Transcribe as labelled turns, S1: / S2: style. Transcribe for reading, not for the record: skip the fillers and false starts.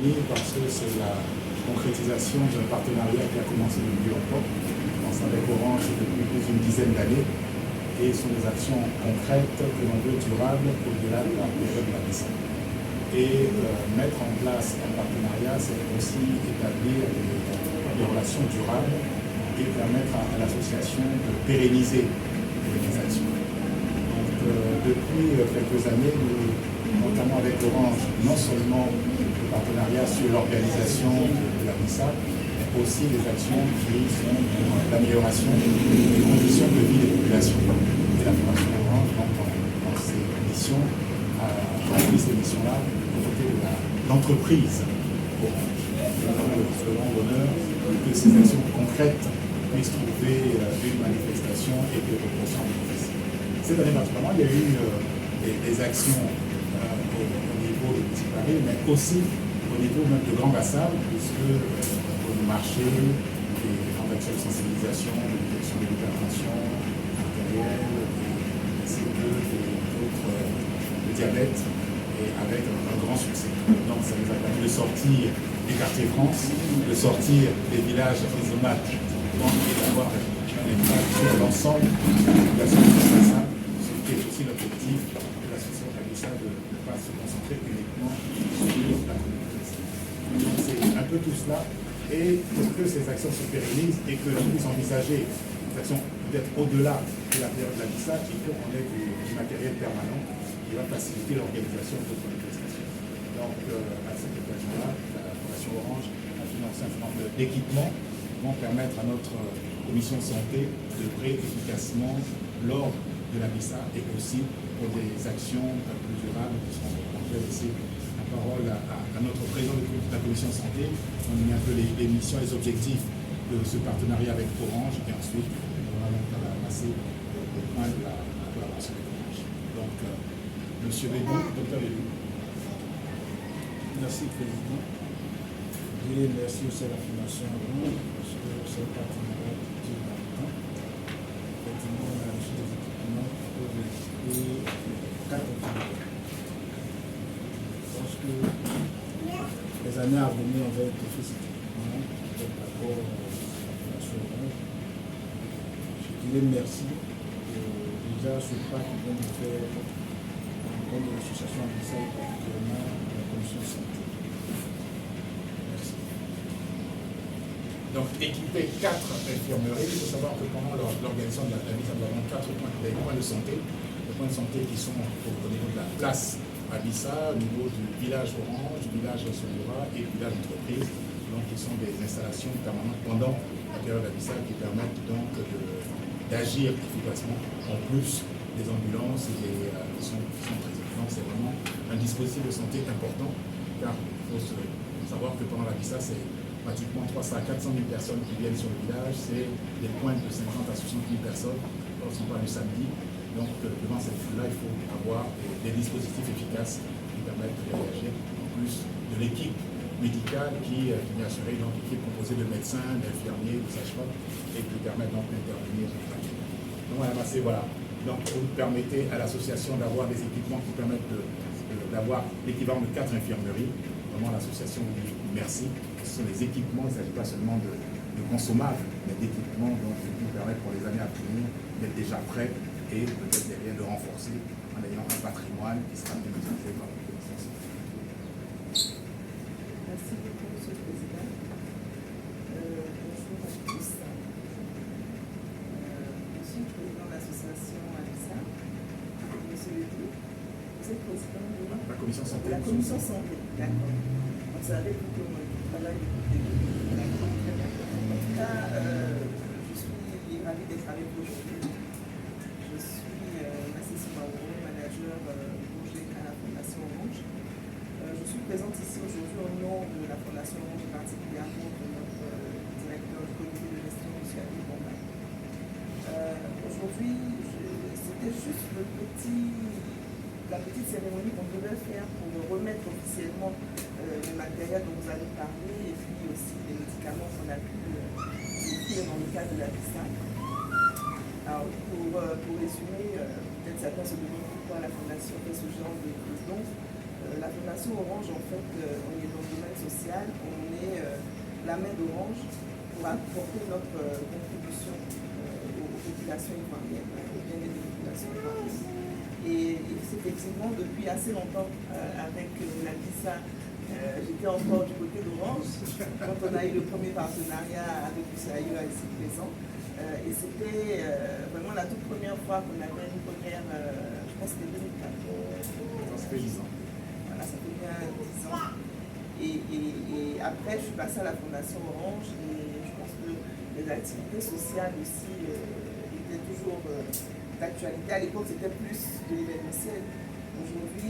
S1: parce que c'est la concrétisation d'un partenariat qui a commencé depuis longtemps. On commence avec Orange depuis plus d'une dizaine d'années et ce sont des actions concrètes que l'on veut durables au-delà de la période de la Bissa. Et mettre en place un partenariat, c'est aussi établir des relations durables et permettre à l'association de pérenniser les actions. Donc, depuis quelques années, nous, notamment avec Orange, non seulement le partenariat sur l'organisation de la Bissa, mais aussi des actions qui sont pour l'amélioration des conditions de vie des populations. Et la Fondation Orange, dans ses missions, a rempli ces missions-là aux côtés de l'entreprise Orange. Nous avons le grand bonheur que ces actions concrètes puissent trouver une manifestation et que le prochain bénéficie. Cette année particulièrement, il y a eu des actions au niveau de Petit Paris, mais aussi au niveau même de Grand Bassam, puisque au marché, des grandes actions de sensibilisation, de détection de l'hypertension artérielle, ainsi que d'autres, le diabète, et avec un grand succès. Donc ça nous a permis de sortir des quartiers France, de sortir des villages isomatiques, et d'avoir un impact sur l'ensemble de la population de Bassam, ce qui est aussi l'objectif de l'association Kabissa de ne pas se concentrer uniquement sur la communauté. Donc c'est un peu tout cela, et pour que ces actions se pérennisent et que l'on puisse envisager des actions peut-être au-delà de la période de la Bissa, il faut qu'on ait du matériel permanent qui va faciliter l'organisation de notre manifestation. Donc à cette occasion-là, la Fondation Orange a financé un certain nombre d'équipements vont permettre à notre commission santé de d'œuvrer efficacement lors de la Bissa et aussi pour des actions plus durables qui seront. Je vais laisser la parole à notre président de la commission santé. On met un peu les missions et les objectifs de ce partenariat avec Orange et ensuite on va passer au point de la collaboration avec Orange. Donc, Monsieur Bébou, docteur Bébou.
S2: Merci, Président. Et merci aussi à la Fondation Orange parce que c'est un partenariat qui est important. Effectivement, on a reçu des équipements qui peuvent équiper 4 activités. Je pense que les années à venir, on va étoffer cet équipement d'abord à la Fondation Orange. Je dirais merci déjà ce pas qui vient de faire en compte de l'association Kabissa et particulièrement la commission santé.
S1: Donc, équiper 4 infirmeries, il faut savoir que pendant l'organisation de la Bissa, nous avons 4 points de santé. Les points de santé qui sont au niveau de la place à Bissa, au niveau du village Orange, du village Sondura et du village d'entreprise. Donc, qui sont des installations permanentes pendant la période à Bissa qui permettent donc d'agir efficacement en plus des ambulances qui sont présentes. Donc, c'est vraiment un dispositif de santé important car il faut savoir que pendant la Bissa, c'est pratiquement 300 à 400 000 personnes qui viennent sur le village, c'est des pointes de 50 à 60 000 personnes, lorsqu'on parle du samedi. Donc, devant cette foule-là, il faut avoir des dispositifs efficaces qui permettent de réagir, en plus de l'équipe médicale qui est assurée, donc équipe composée de médecins, d'infirmiers, de sages-femmes, et qui permet donc d'intervenir. Donc, voilà. Donc, vous permettez à l'association d'avoir des équipements qui permettent d'avoir l'équivalent de 4 infirmeries. Vraiment, l'association vous dit merci. Ce sont des équipements, il ne s'agit pas seulement de consommables, mais d'équipements qui nous permettent pour les années à venir d'être déjà prêts et peut-être derrière de renforcer en ayant un patrimoine qui sera bien utilisé par la commission.
S3: Merci beaucoup, Monsieur le Président. Bonjour à tous. Monsieur le Président de l'association ALISA, Monsieur Ledoux, vous êtes président de
S1: La commission santé.
S3: La commission santé, d'accord. Vous savez que travail de la très bien. En tout cas, je suis ravie d'être avec vous aujourd'hui. Je suis Massissi Mauro, manager projet à la Fondation Orange. Je suis présente ici aujourd'hui au nom de la Fondation Orange, particulièrement de notre directeur du comité de gestion du Abid Bombay. Aujourd'hui, c'était juste la petite cérémonie qu'on devait faire pour remettre officiellement le matériel dont vous avez parlé et puis aussi les médicaments qu'on a pu offrir dans le cadre de la Bissa. Alors, pour résumer, peut-être certains se demandent pourquoi la Fondation fait ce genre de choses. Donc, la Fondation Orange, en fait, on est dans le domaine social. la main d'Orange pour apporter notre contribution aux populations ivoiriennes, au bien-être des populations ivoiriennes. Et effectivement, depuis assez longtemps, avec Nabissa, j'étais encore du côté d'Orange quand on a eu le premier partenariat avec USAID ici présent. Et c'était vraiment la toute première fois qu'on avait une première, je pense que c'était 2004.
S1: Ça fait 10 ans.
S3: Voilà, ça fait bien 10 ans. Et après, je suis passée à la Fondation Orange et je pense que les activités sociales aussi étaient toujours d'actualité. À l'époque, c'était plus de l'événementiel. Aujourd'hui,